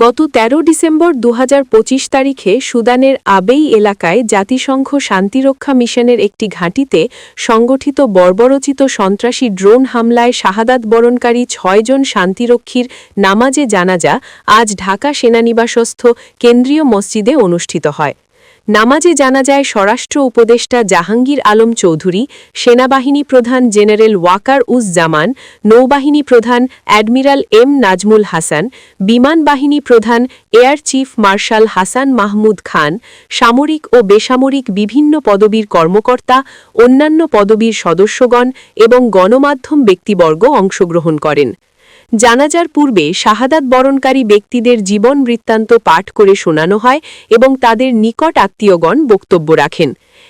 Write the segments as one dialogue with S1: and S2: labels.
S1: গত ১৩ ডিসেম্বর ২০২৫ তারিখে সুদানের আবেই এলাকায় জাতিসংঘ শান্তিরক্ষা মিশনের একটি ঘাঁটিতে সংগঠিত বর্বরোচিত সন্ত্রাসী ড্রোন হামলায় শাহাদাত বরণকারী ৬ জন শান্তিরক্ষীর নামাজে জানাজা আজ ঢাকা সেনানিবাসস্থ কেন্দ্রীয় মসজিদে অনুষ্ঠিত হয়। নামাজে জানাজায় স্বরাষ্ট্র উপদেষ্টা জাহাঙ্গীর আলম চৌধুরী, সেনাবাহিনী প্রধান জেনারেল ওয়াকার উজ জামান, নৌবাহিনী প্রধান অ্যাডমিরাল এম নাজমুল হাসান, বিমান বাহিনী প্রধান air chief marshal Hasan Mahmud Khan, সামরিক ও বেসামরিক বিভিন্ন পদবীর কর্মকর্তা, অন্যান্য পদবীর সদস্যগণ এবং গণমাধ্যম ব্যক্তিবর্গ অংশগ্রহণ করেন। জানাজার পূর্বে শাহাদাত বরণকারী ব্যক্তিদের জীবন বৃত্তান্ত পাঠ করে শোনানো হয় এবং তাদের নিকট আত্মীয়গণ বক্তব্য রাখেন।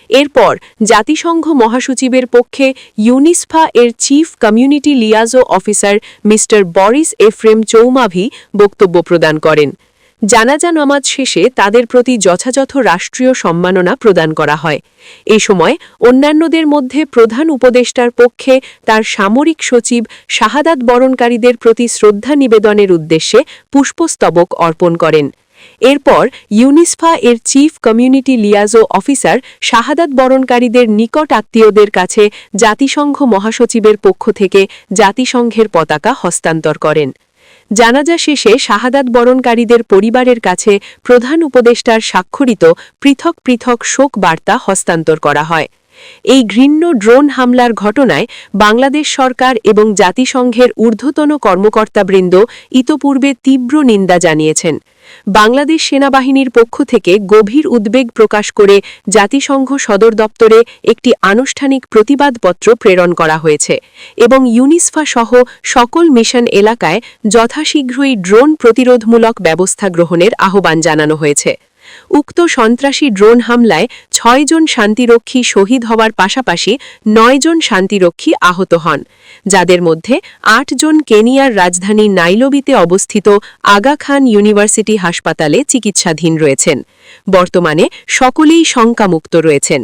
S1: এরপর জাতিসংঘ মহাসচিবের পক্ষে ইউনিসফা এর chief community liaison officer mister Boris Ephrem Choumavi বক্তব্য প্রদান করেন। জানাজা নামাজ শেষে তাদের প্রতি যথাযথ রাষ্ট্রীয় সম্মাননা প্রদান করা হয়। এ সময় অন্যান্যদের মধ্যে প্রধান উপদেষ্টার পক্ষে তার সামরিক সচিব শাহাদাত বরণকারীদের প্রতি শ্রদ্ধা নিবেদনের উদ্দেশ্যে পুষ্পস্তবক অর্পণ করেন। এরপর ইউনিসফা এর চিফ কমিউনিটি লিয়াজো অফিসার শাহাদাত বরণকারীদের নিকট আত্মীয়দের কাছে জাতিসংঘ মহাসচিবের পক্ষ থেকে জাতিসংঘের পতাকা হস্তান্তর করেন। জানাজা শেষে শাহাদাত বরণকারীদের পরিবারের কাছে প্রধান উপদেষ্টার স্বাক্ষরিত পৃথক পৃথক শোক বার্তা হস্তান্তর করা হয়। এই ঘৃণ্য ড্রোন হামলার ঘটনায় বাংলাদেশ সরকার এবং জাতিসংঘের ঊর্ধ্বতন কর্মকর্তাবৃন্দ ইতপূর্বে তীব্র নিন্দা জানিয়েছেন। বাংলাদেশ সেনাবাহিনীর পক্ষ থেকে গভীর উদ্বেগ প্রকাশ করে জাতিসংঘ সদর দপ্তরে একটি আনুষ্ঠানিক প্রতিবাদপত্র প্রেরণ করা হয়েছে এবং ইউনিসফা সহ সকল মিশন এলাকায় যথাশীঘ্রই ড্রোন প্রতিরোধমূলক ব্যবস্থা গ্রহণের আহ্বান জানানো হয়েছে। উক্ত সন্ত্রাসী ড্রোন হামলায় ৬ জন শান্তিরক্ষী শহীদ হওয়ার পাশাপাশি ৯ জন শান্তিরক্ষী আহত হন, যাদের মধ্যে ৮ জন কেনিয়ার রাজধানী নাইরোবিতে অবস্থিত আগা খান ইউনিভার্সিটি হাসপাতালে চিকিৎসাধীন রয়েছেন। বর্তমানে সকলেই শঙ্কামুক্ত রয়েছেন।